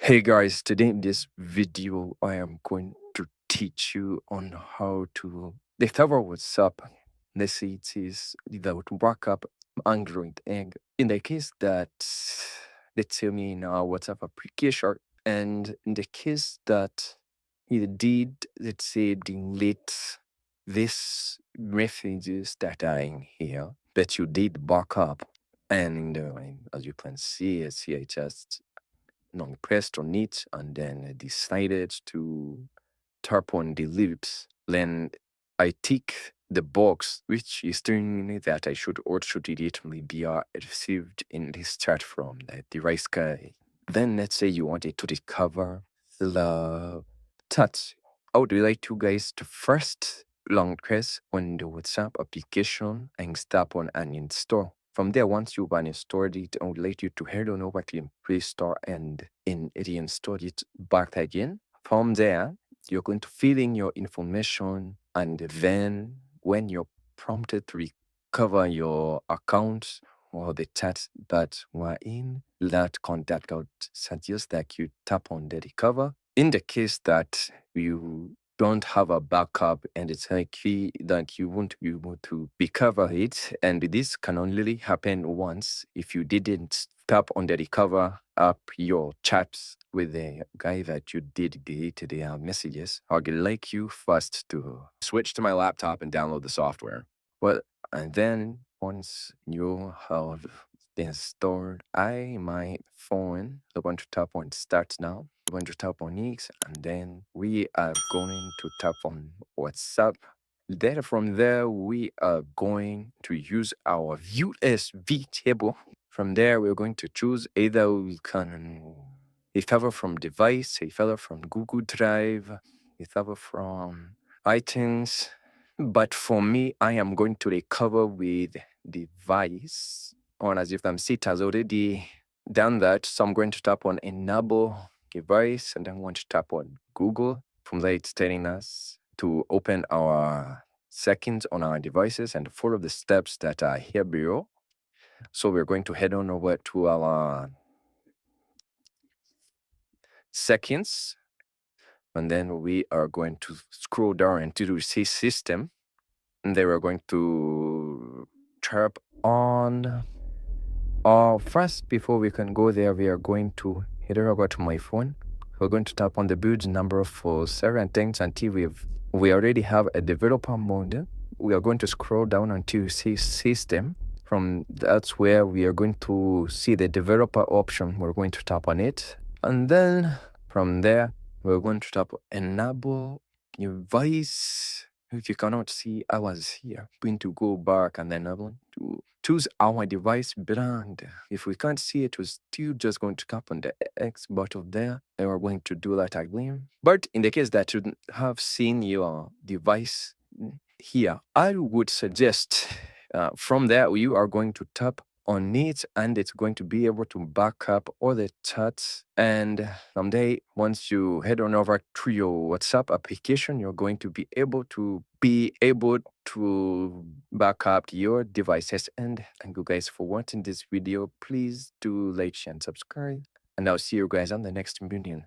Hey guys, today in this video, I am going to teach you on how to discover what's up. Let's say it is without backup Android. And in the case that, let's say me in our WhatsApp application, and in the case that you did, let's say, delete these messages that are in here, but you did backup. And as you can see, it's here, just long pressed on it and then decided to tap on delete. Then I tick the box which is telling me that I should or should immediately be received in this chat from the device guy. Then let's say you wanted to discover the touch. I would like you guys to first long press on the WhatsApp application and tap on uninstall. From there, once you've uninstalled it, I would like you to head on over to the Play Store and reinstall it back again. From there, you're going to fill in your information, and then when you're prompted to recover your account or the chat that were in that contact code suggests that you tap on the recover. In the case that you don't have a backup and it's likely that you won't be able to recover it, and this can only happen once if you didn't tap on the recover up your chats with the guy that you did delete their messages. I'd like you first to Switch to my laptop and download the software. well, and then once you have installed my phone, I'm going to tap on start now. I'm going to tap on it, and then we are going to tap on WhatsApp. Then from there, we are going to use our USB table. From there, we're going to choose either we can recover from device, recover from Google Drive, recover from iTunes. But for me, I am going to recover with device. Or as if I'm see it has already done that. So I'm going to tap on enable device, and then I'm going to tap on Google. From there, it's telling us to open our settings on our devices and follow the steps that are here below. So we're going to head on over to our settings, and then we are going to scroll down into the system, and then we're going to tap on first. Before we can go there, we are going to head over to my phone. We're going to tap on the build number for certain things until we already have a developer mode. We are going to scroll down until you see system. From that's where we are going to see the developer option. We're going to tap on it, and then from there we're going to tap enable device. If you cannot see, I was here. Going to go back and then I'm going to choose our device brand. If we can't see it, we're still just going to tap on the X button there, and we're going to do that again. But in the case that you have seen your device here, I would suggest from there you are going to tap on it, and it's going to be able to back up all the chats. And someday, once you head on over to your WhatsApp application, you're going to be able to back up your devices. And thank you guys for watching this video. Please do like, share, and subscribe. And I'll see you guys on the next video.